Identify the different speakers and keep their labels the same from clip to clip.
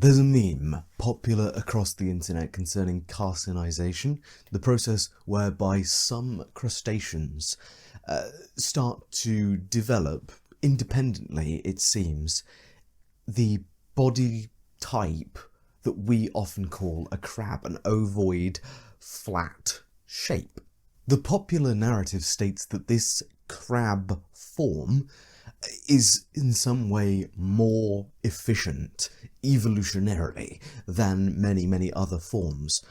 Speaker 1: There's a meme popular across the internet concerning carcinization, the process whereby some crustaceans start to develop, independently it seems, the body type that we often call a crab, an ovoid, flat shape. The popular narrative states that this crab form is in some way more efficient evolutionarily than many other forms,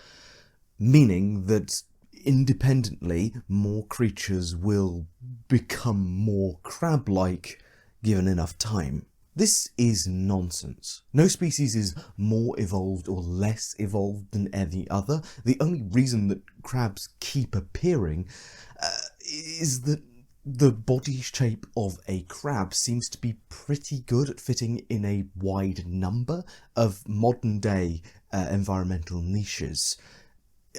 Speaker 1: meaning that independently more creatures will become more crab-like given enough time. This is nonsense. No species is more evolved or less evolved than any other. The only reason that crabs keep appearing is that the body shape of a crab seems to be pretty good at fitting in a wide number of modern day environmental niches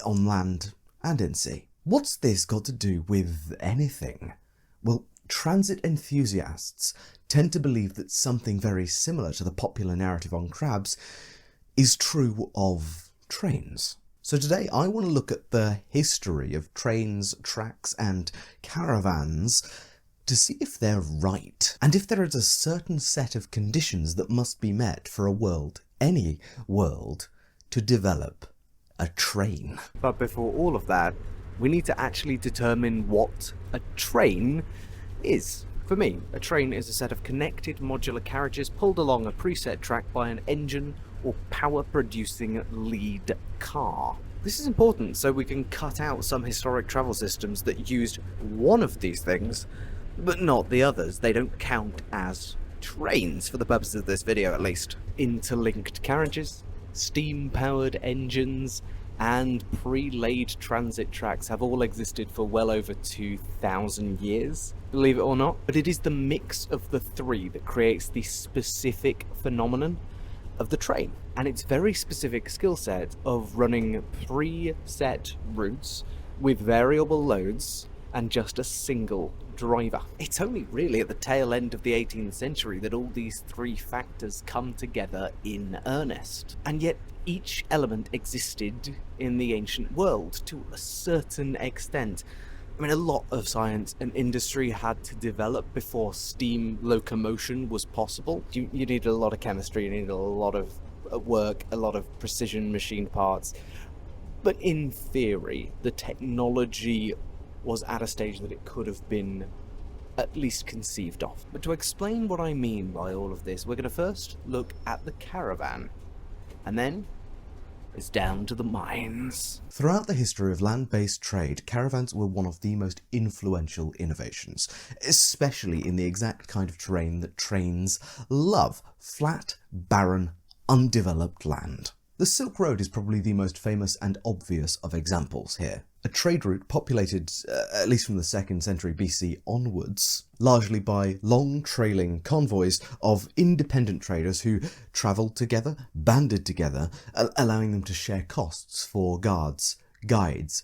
Speaker 1: on land and in sea. What's this got to do with anything? Well, transit enthusiasts tend to believe that something very similar to the popular narrative on crabs is true of trains. So today I want to look at the history of trains, tracks and caravans to see if they're right, and if there is a certain set of conditions that must be met for a world, any world, to develop a train.
Speaker 2: But before all of that, we need to actually determine what a train is. For me, a train is a set of connected modular carriages pulled along a preset track by an engine or power-producing lead car. This is important so we can cut out some historic travel systems that used one of these things, but not the others. They don't count as trains for the purposes of this video, at least. Interlinked carriages, steam-powered engines, and pre-laid transit tracks have all existed for well over 2,000 years, believe it or not. But it is the mix of the three that creates the specific phenomenon of the train, and its very specific skill set of running preset routes with variable loads and just a single driver. It's only really at the tail end of the 18th century that all these three factors come together in earnest, and yet each element existed in the ancient world to a certain extent. I mean, a lot of science and industry had to develop before steam locomotion was possible. You needed a lot of chemistry, you needed a lot of work, a lot of precision machine parts. But in theory, the technology was at a stage that it could have been at least conceived of. But to explain what I mean by all of this, we're going to first look at the caravan, and then it's down to the mines.
Speaker 1: Throughout the history of land-based trade, caravans were one of the most influential innovations, especially in the exact kind of terrain that trains love: flat, barren, undeveloped land. The Silk Road is probably the most famous and obvious of examples here. A trade route populated, at least from the 2nd century BC onwards, largely by long trailing convoys of independent traders who travelled together, banded together, allowing them to share costs for guards, guides,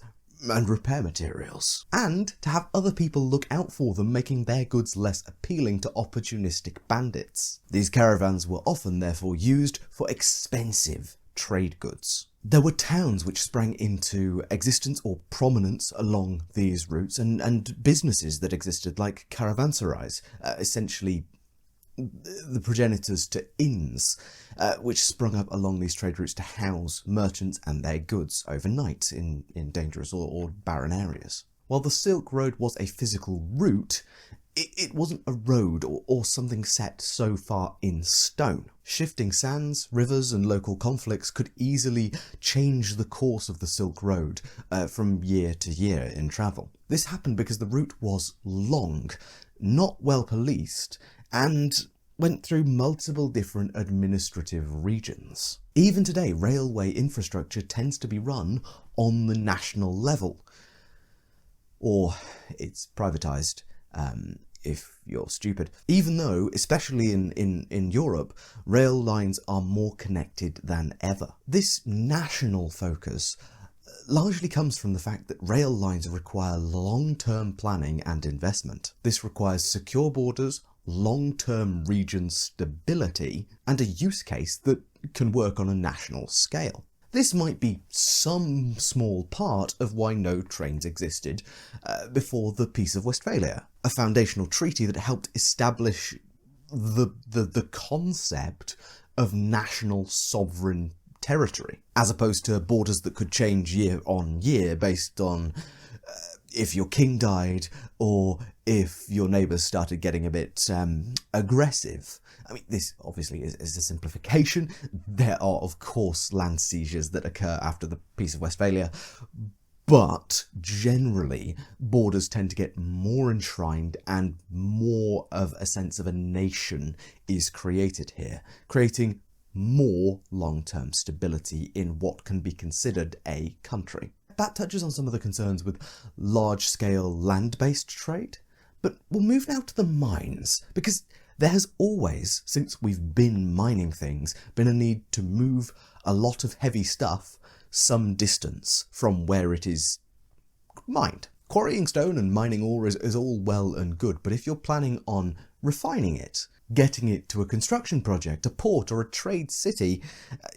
Speaker 1: and repair materials, and to have other people look out for them, making their goods less appealing to opportunistic bandits. These caravans were often therefore used for expensive trade goods. There were towns which sprang into existence or prominence along these routes, and businesses that existed like caravanserais, essentially the progenitors to inns, which sprung up along these trade routes to house merchants and their goods overnight in dangerous or barren areas. While the Silk Road was a physical route, it wasn't a road or something set so far in stone. Shifting sands, rivers and local conflicts could easily change the course of the Silk Road from year to year in travel. This happened because the route was long, not well policed, and went through multiple different administrative regions. Even today, railway infrastructure tends to be run on the national level, or it's privatised, if you're stupid. Even though, especially in Europe, rail lines are more connected than ever. This national focus largely comes from the fact that rail lines require long-term planning and investment. This requires secure borders, long-term region stability, and a use case that can work on a national scale. This might be some small part of why no trains existed before the Peace of Westphalia, a foundational treaty that helped establish the concept of national sovereign territory, as opposed to borders that could change year on year based on if your king died or if your neighbours started getting a bit aggressive. I mean, this obviously is a simplification. There are, of course, land seizures that occur after the Peace of Westphalia, but generally, borders tend to get more enshrined and more of a sense of a nation is created here, creating more long-term stability in what can be considered a country. That touches on some of the concerns with large-scale land-based trade, but we'll move now to the mines, because there has always, since we've been mining things, been a need to move a lot of heavy stuff some distance from where it is mined. Quarrying stone and mining ore is all well and good, but if you're planning on refining it, getting it to a construction project, a port or a trade city,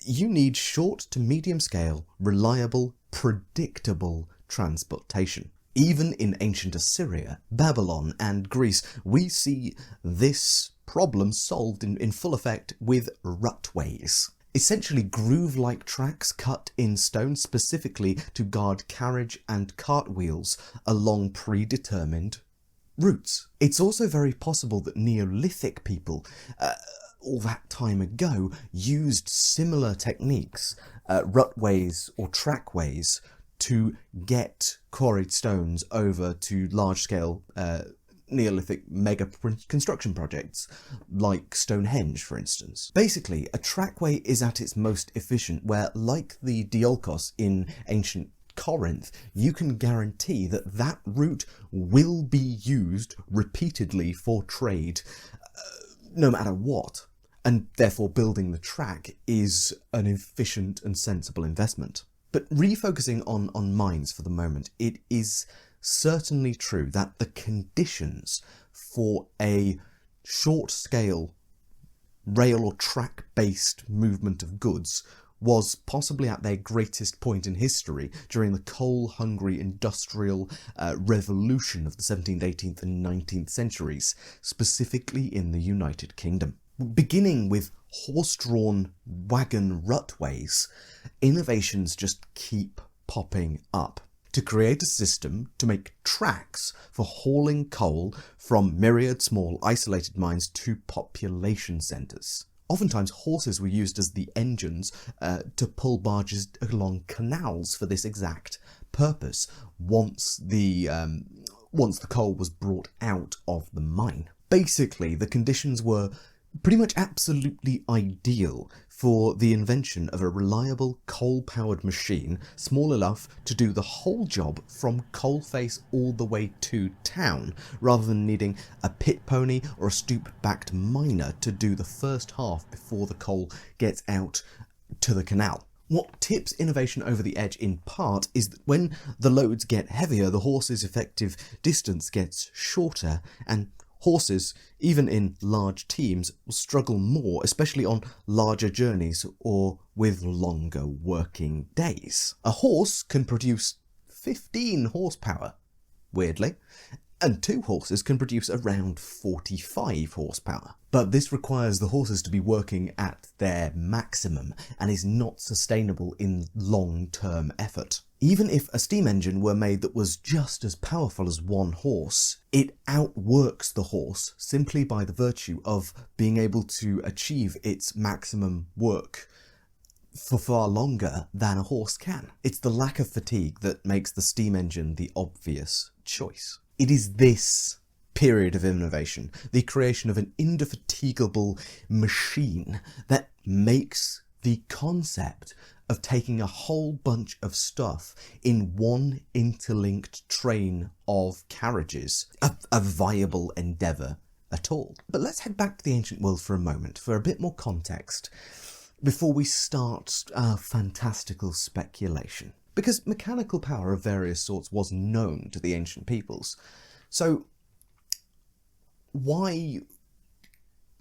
Speaker 1: you need short to medium scale, reliable, predictable transportation. Even in ancient Assyria, Babylon and Greece, we see this problem solved in full effect with rutways. Essentially groove-like tracks cut in stone specifically to guard carriage and cartwheels along predetermined routes. It's also very possible that Neolithic people, all that time ago, used similar techniques, rutways or trackways, to get quarried stones over to large-scale Neolithic mega construction projects, like Stonehenge, for instance. Basically, a trackway is at its most efficient where, like the diolkos in ancient Corinth, you can guarantee that that route will be used repeatedly for trade, no matter what, and therefore building the track is an efficient and sensible investment. But refocusing on mines for the moment, it is certainly true that the conditions for a short-scale rail or track-based movement of goods was possibly at their greatest point in history during the coal-hungry industrial revolution of the 17th, 18th and 19th centuries, specifically in the United Kingdom. Beginning with horse-drawn wagon rutways, innovations just keep popping up to create a system to make tracks for hauling coal from myriad small isolated mines to population centres. Oftentimes horses were used as the engines to pull barges along canals for this exact purpose once the coal was brought out of the mine. Basically, the conditions were pretty much absolutely ideal for the invention of a reliable coal-powered machine small enough to do the whole job from coalface all the way to town, rather than needing a pit pony or a stoop-backed miner to do the first half before the coal gets out to the canal. What tips innovation over the edge in part is that when the loads get heavier, the horse's effective distance gets shorter, and horses, even in large teams, will struggle more, especially on larger journeys or with longer working days. A horse can produce 15 horsepower, weirdly, and 2 horses can produce around 45 horsepower. But this requires the horses to be working at their maximum and is not sustainable in long-term effort. Even if a steam engine were made that was just as powerful as one horse, it outworks the horse simply by the virtue of being able to achieve its maximum work for far longer than a horse can. It's the lack of fatigue that makes the steam engine the obvious choice. It is this period of innovation, the creation of an indefatigable machine, that makes the concept of taking a whole bunch of stuff in one interlinked train of carriages a viable endeavour at all. But let's head back to the ancient world for a moment for a bit more context before we start our fantastical speculation. Because mechanical power of various sorts was known to the ancient peoples. So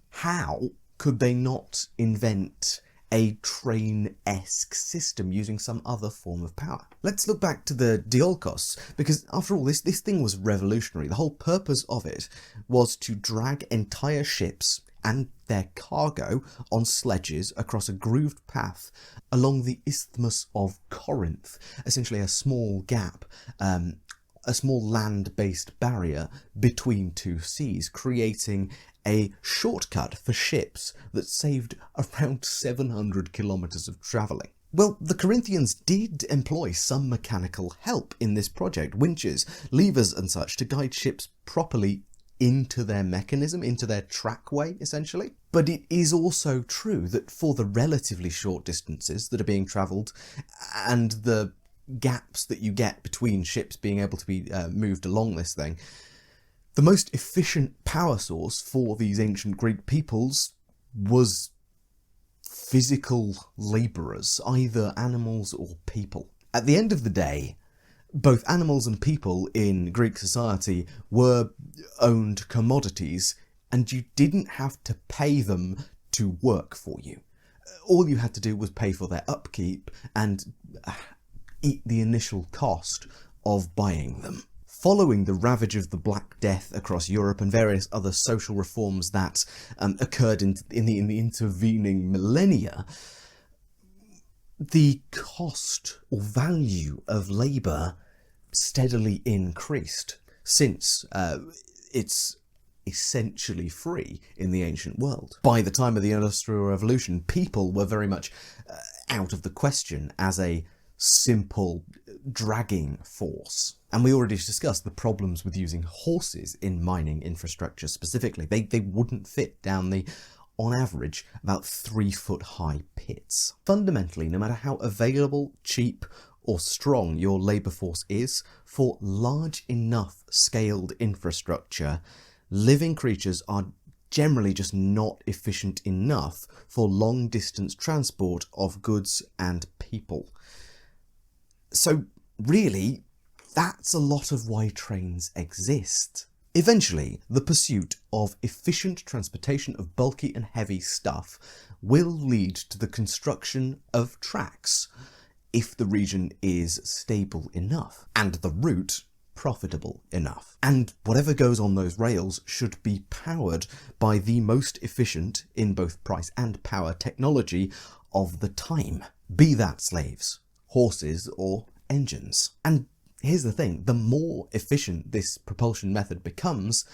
Speaker 1: how could they not invent a train-esque system using some other form of power. Let's look back to the Diolkos, because after all, this thing was revolutionary. The whole purpose of it was to drag entire ships and their cargo on sledges across a grooved path along the Isthmus of Corinth, essentially a small gap, a small land-based barrier between two seas, creating a shortcut for ships that saved around 700 kilometres of travelling. Well, the Corinthians did employ some mechanical help in this project, winches, levers and such, to guide ships properly into their mechanism, into their trackway, essentially. But it is also true that for the relatively short distances that are being travelled and the gaps that you get between ships being able to be moved along this thing, the most efficient power source for these ancient Greek peoples was physical labourers, either animals or people. At the end of the day, both animals and people in Greek society were owned commodities, and you didn't have to pay them to work for you. All you had to do was pay for their upkeep and eat the initial cost of buying them. Following the ravage of the Black Death across Europe and various other social reforms that occurred in the intervening millennia, the cost or value of labour steadily increased, since it's essentially free in the ancient world. By the time of the Industrial Revolution, people were very much out of the question as a simple dragging force. And we already discussed the problems with using horses in mining infrastructure specifically. They wouldn't fit down the, on average, about 3-foot high pits. Fundamentally, no matter how available, cheap, or strong your labour force is, for large enough scaled infrastructure, living creatures are generally just not efficient enough for long distance transport of goods and people. So really, that's a lot of why trains exist. Eventually, the pursuit of efficient transportation of bulky and heavy stuff will lead to the construction of tracks, if the region is stable enough, and the route profitable enough. And whatever goes on those rails should be powered by the most efficient, in both price and power, technology of the time. Be that slaves, horses, or engines. And here's the thing, the more efficient this propulsion method becomes,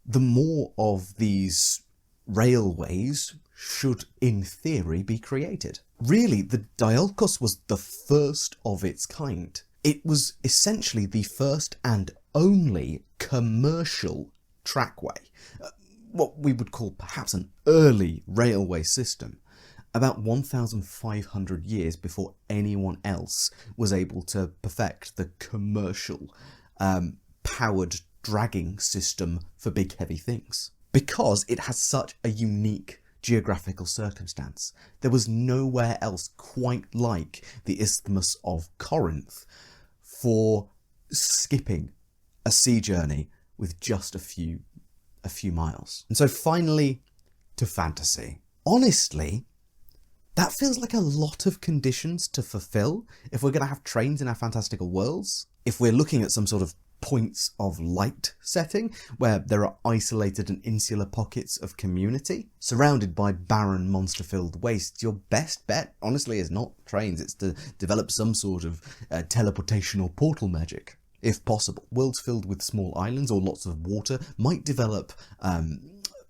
Speaker 1: the more of these railways should, in theory, be created. Really, the Diolkos was the first of its kind. It was essentially the first and only commercial trackway, what we would call perhaps an early railway system, about 1,500 years before anyone else was able to perfect the commercial powered dragging system for big heavy things. Because it has such a unique geographical circumstance. There was nowhere else quite like the Isthmus of Corinth for skipping a sea journey with just a few miles. And so finally, to fantasy. Honestly, that feels like a lot of conditions to fulfill if we're going to have trains in our fantastical worlds. If we're looking at some sort of points of light setting, where there are isolated and insular pockets of community, surrounded by barren, monster-filled wastes, your best bet, honestly, is not trains. It's to develop some sort of teleportation or portal magic, if possible. Worlds filled with small islands or lots of water might develop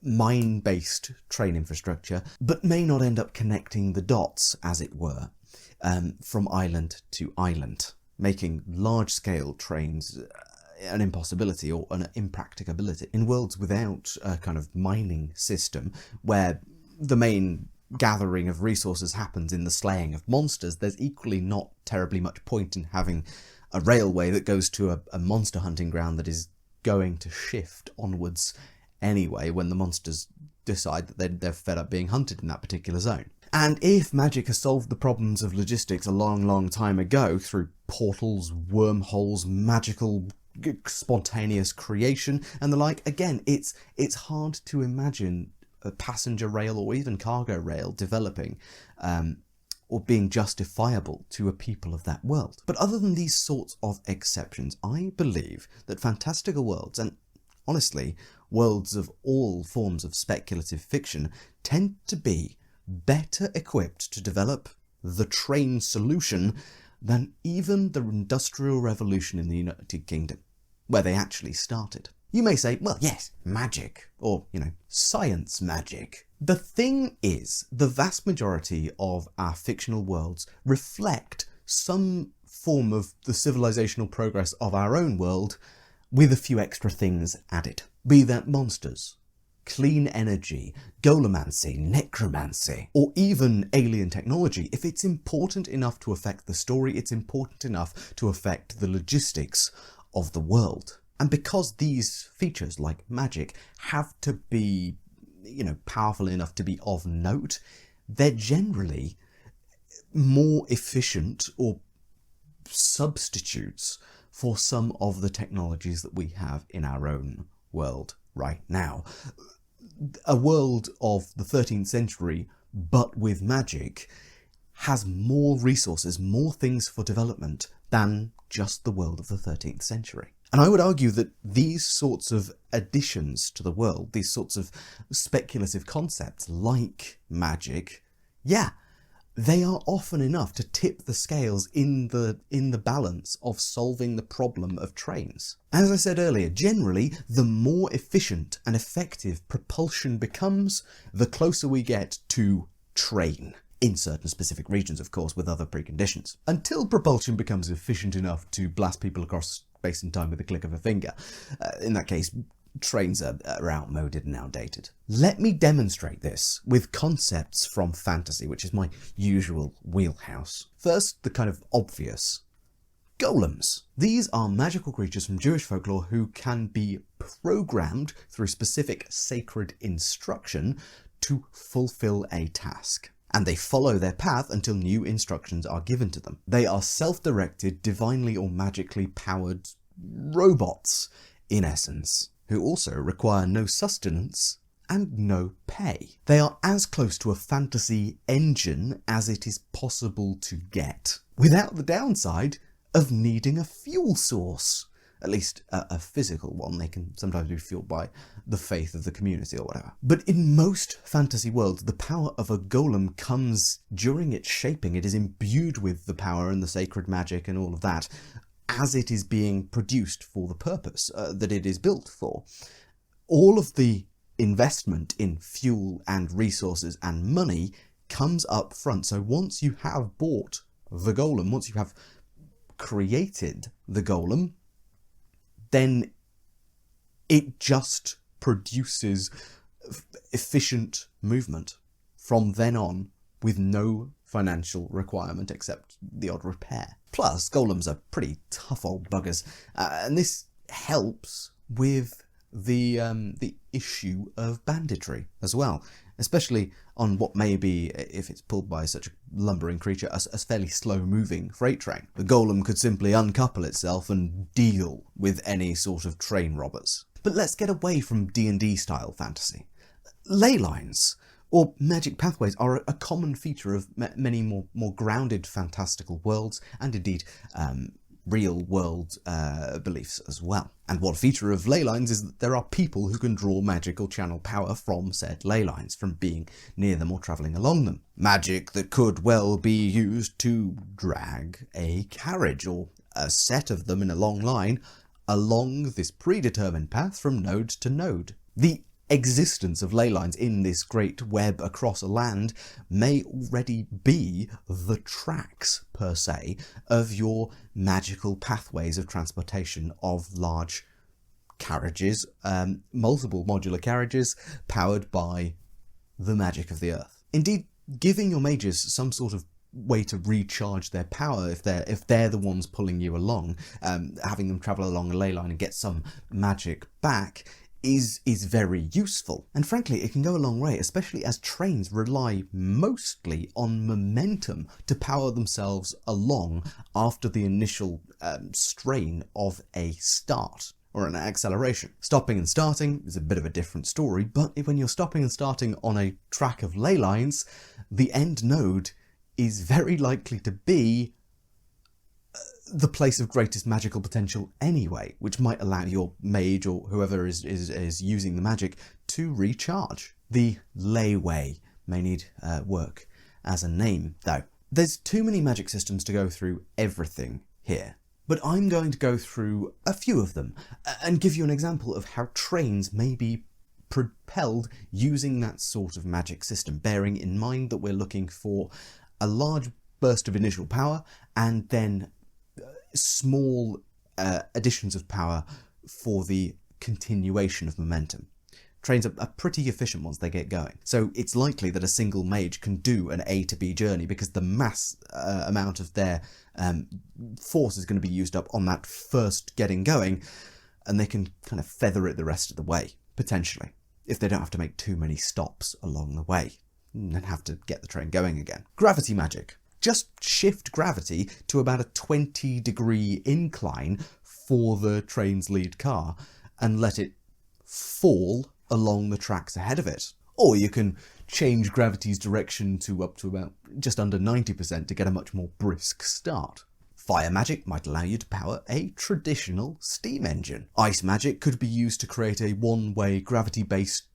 Speaker 1: mine-based train infrastructure, but may not end up connecting the dots, as it were, from island to island, making large-scale trains an impossibility or an impracticability. In worlds without a kind of mining system, where the main gathering of resources happens in the slaying of monsters, there's equally not terribly much point in having a railway that goes to a monster hunting ground that is going to shift onwards anyway when the monsters decide that they're fed up being hunted in that particular zone. And if magic has solved the problems of logistics a long, long time ago through portals, wormholes, magical spontaneous creation and the like, again, it's hard to imagine a passenger rail or even cargo rail developing or being justifiable to a people of that world. But other than these sorts of exceptions, I believe that fantastical worlds, and honestly, worlds of all forms of speculative fiction, tend to be better equipped to develop the train solution than even the Industrial Revolution in the United Kingdom, where they actually started. You may say, well, yes, magic, or, science magic. The thing is, the vast majority of our fictional worlds reflect some form of the civilizational progress of our own world, with a few extra things added. Be that monsters, clean energy, golemancy, necromancy, or even alien technology. If it's important enough to affect the story, it's important enough to affect the logistics of the world. And because these features, like magic, have to be, powerful enough to be of note, they're generally more efficient or substitutes for some of the technologies that we have in our own world right now. A world of the 13th century, but with magic, has more resources, more things for development than just the world of the 13th century. And I would argue that these sorts of additions to the world, these sorts of speculative concepts like magic, they are often enough to tip the scales in the balance of solving the problem of trains. As I said earlier, generally, the more efficient and effective propulsion becomes, the closer we get to train. In certain specific regions, of course, with other preconditions. Until propulsion becomes efficient enough to blast people across space and time with a click of a finger. In that case, trains are outmoded and outdated. Let me demonstrate this with concepts from fantasy, which is my usual wheelhouse. First, the kind of obvious. Golems. These are magical creatures from Jewish folklore who can be programmed through specific sacred instruction to fulfill a task. And they follow their path until new instructions are given to them. They are self-directed, divinely or magically powered robots, in essence, who also require no sustenance and no pay. They are as close to a fantasy engine as it is possible to get, without the downside of needing a fuel source. At least a physical one. They can sometimes be fueled by the faith of the community or whatever. But in most fantasy worlds, the power of a golem comes during its shaping. It is imbued with the power and the sacred magic and all of that as it is being produced for the purpose that it is built for. All of the investment in fuel and resources and money comes up front. So once you have bought the golem, once you have created the golem, then it just produces efficient movement from then on with no financial requirement except the odd repair. Plus, golems are pretty tough old buggers, and this helps with the issue of banditry as well, especially on what may be, if it's pulled by such a lumbering creature, a fairly slow-moving freight train. The golem could simply uncouple itself and deal with any sort of train robbers. But let's get away from D&D style fantasy. Ley lines, or magic pathways, are a common feature of many more grounded fantastical worlds, and indeed real-world beliefs as well. And one feature of ley lines is that there are people who can draw magic or channel power from said ley lines, from being near them or travelling along them. Magic that could well be used to drag a carriage, or a set of them in a long line, along this predetermined path from node to node. The existence of ley lines in this great web across a land may already be the tracks, per se, of your magical pathways of transportation of large carriages, multiple modular carriages powered by the magic of the earth. Indeed, giving your mages some sort of way to recharge their power if they're the ones pulling you along, having them travel along a ley line and get some magic back, is very useful. And frankly, it can go a long way, especially as trains rely mostly on momentum to power themselves along after the initial strain of a start. or an acceleration. Stopping and starting is a bit of a different story, but when you're stopping and starting on a track of ley lines, the end node is very likely to be the place of greatest magical potential anyway, which might allow your mage or whoever is using the magic to recharge. The layway may need work as a name, though. There's too many magic systems to go through everything here, but I'm going to go through a few of them and give you an example of how trains may be propelled using that sort of magic system, bearing in mind that we're looking for a large burst of initial power and then small additions of power for the continuation of momentum. Trains are pretty efficient once they get going, so it's likely that a single mage can do an A to B journey because the mass amount of their force is going to be used up on that first getting going, and they can kind of feather it the rest of the way, potentially, if they don't have to make too many stops along the way and have to get the train going again. Gravity magic. Just shift gravity to about a 20-degree incline for the train's lead car and let it fall along the tracks ahead of it. Or you can change gravity's direction to up to about just under 90% to get a much more brisk start. Fire magic might allow you to power a traditional steam engine. Ice magic could be used to create a one-way gravity-based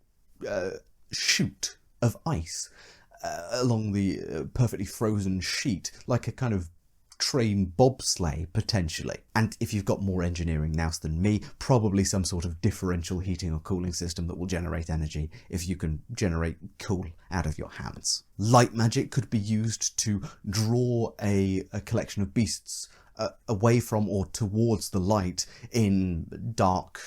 Speaker 1: chute of ice along the perfectly frozen sheet, like a kind of train bobsleigh, potentially. And if you've got more engineering nous than me, probably some sort of differential heating or cooling system that will generate energy if you can generate cool out of your hands. Light magic could be used to draw a collection of beasts away from or towards the light in dark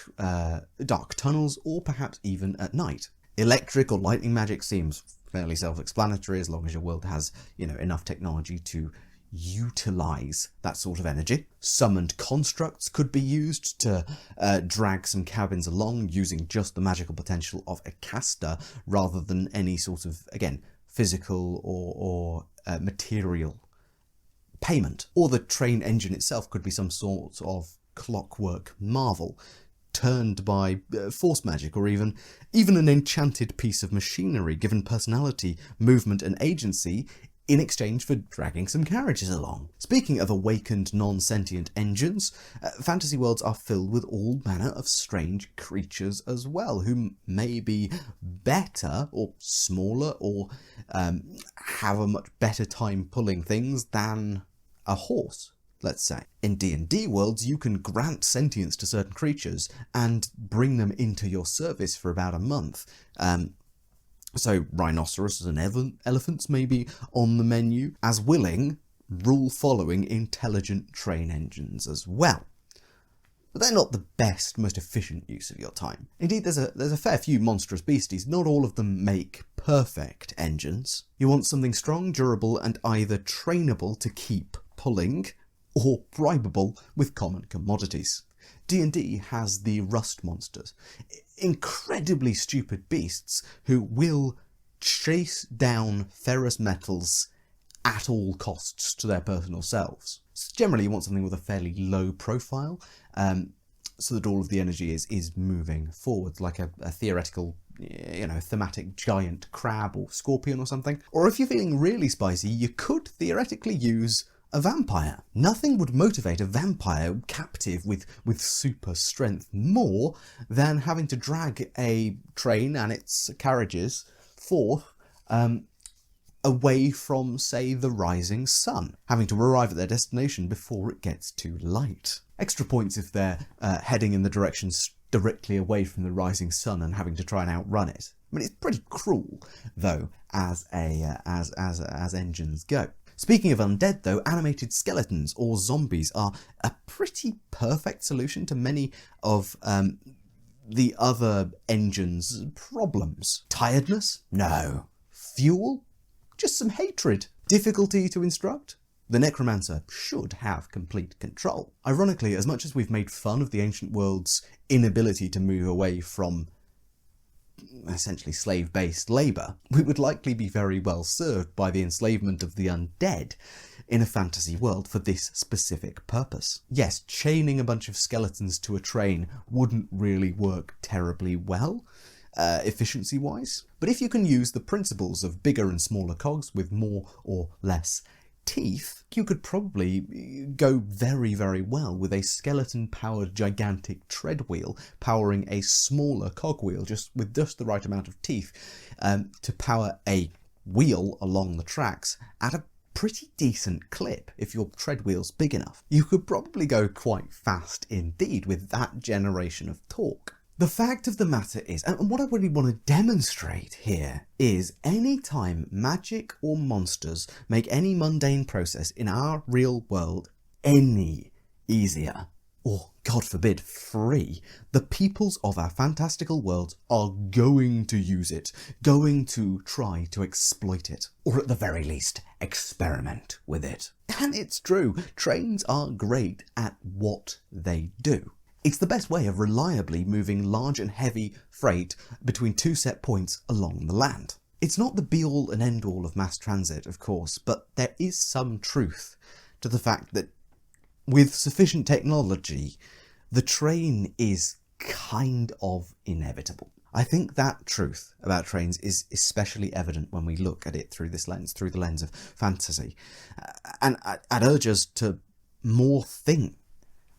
Speaker 1: tunnels, or perhaps even at night. Electric or lightning magic seems fairly self-explanatory as long as your world has, enough technology to utilize that sort of energy. Summoned constructs could be used to drag some cabins along using just the magical potential of a caster rather than any sort of, again, physical or material payment. Or the train engine itself could be some sort of clockwork marvel turned by force magic, or even an enchanted piece of machinery given personality, movement and agency in exchange for dragging some carriages along. Speaking of awakened non-sentient engines, fantasy worlds are filled with all manner of strange creatures as well, who may be better or smaller or have a much better time pulling things than a horse, let's say. In D&D worlds, you can grant sentience to certain creatures and bring them into your service for about a month. So rhinoceroses and elephants may be on the menu as willing, rule-following, intelligent train engines as well. But they're not the best, most efficient use of your time. Indeed, there's a fair few monstrous beasties. Not all of them make perfect engines. You want something strong, durable, and either trainable to keep pulling, or bribable with common commodities. D&D has the rust monsters, incredibly stupid beasts who will chase down ferrous metals at all costs to their personal selves. So generally you want something with a fairly low profile, so that all of the energy is moving forwards, like a theoretical, thematic giant crab or scorpion or something. Or if you're feeling really spicy, you could theoretically use a vampire. Nothing would motivate a vampire captive with super strength more than having to drag a train and its carriages forth away from, say, the rising sun, having to arrive at their destination before it gets too light. Extra points if they're heading in the direction directly away from the rising sun and having to try and outrun it. I mean, it's pretty cruel, though, as engines go. Speaking of undead, though, animated skeletons or zombies are a pretty perfect solution to many of the other engine's problems. Tiredness? No. Fuel? Just some hatred. Difficulty to instruct? The necromancer should have complete control. Ironically, as much as we've made fun of the ancient world's inability to move away from essentially slave-based labour, we would likely be very well served by the enslavement of the undead in a fantasy world for this specific purpose. Yes, chaining a bunch of skeletons to a train wouldn't really work terribly well, efficiency-wise, but if you can use the principles of bigger and smaller cogs with more or less teeth, you could probably go very, very well with a skeleton-powered gigantic tread wheel powering a smaller cogwheel with just the right amount of teeth to power a wheel along the tracks at a pretty decent clip. If your tread wheel's big enough, you could probably go quite fast indeed with that generation of torque. The fact of the matter is, and what I really want to demonstrate here, is any time magic or monsters make any mundane process in our real world any easier, or God forbid free, the peoples of our fantastical worlds are going to use it, going to try to exploit it, or at the very least, experiment with it. And it's true, trains are great at what they do. It's the best way of reliably moving large and heavy freight between two set points along the land. It's not the be-all and end-all of mass transit, of course, but there is some truth to the fact that with sufficient technology, the train is kind of inevitable. I think that truth about trains is especially evident when we look at it through this lens, through the lens of fantasy. And I'd urge us to more think.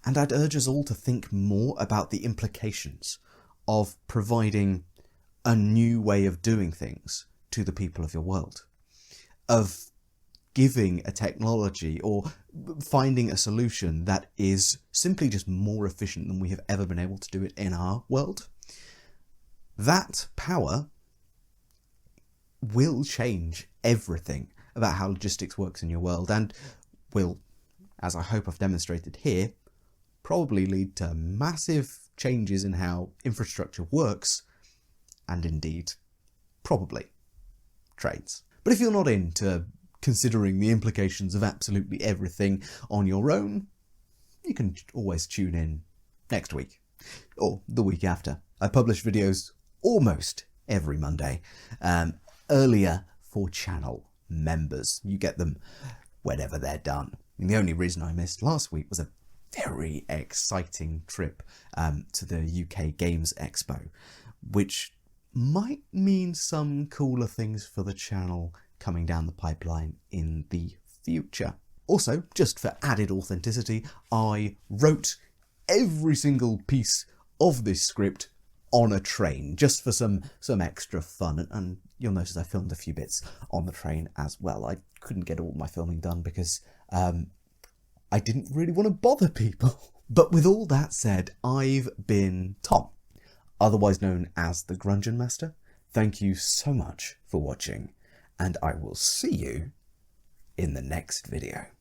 Speaker 1: And I'd urge us all to think more about the implications of providing a new way of doing things to the people of your world, of giving a technology or finding a solution that is simply just more efficient than we have ever been able to do it in our world. That power will change everything about how logistics works in your world and will, as I hope I've demonstrated here, probably lead to massive changes in how infrastructure works, and indeed, probably, trades. But if you're not into considering the implications of absolutely everything on your own, you can always tune in next week, or the week after. I publish videos almost every Monday, earlier for channel members. You get them whenever they're done. And the only reason I missed last week was a very exciting trip to the UK Games Expo, which might mean some cooler things for the channel coming down the pipeline in the future. Also, just for added authenticity, I wrote every single piece of this script on a train, just for some extra fun, and you'll notice I filmed a few bits on the train as well. I couldn't get all my filming done because I didn't really want to bother people. But with all that said, I've been Tom, otherwise known as the Grungeonmaster. Thank you so much for watching, and I will see you in the next video.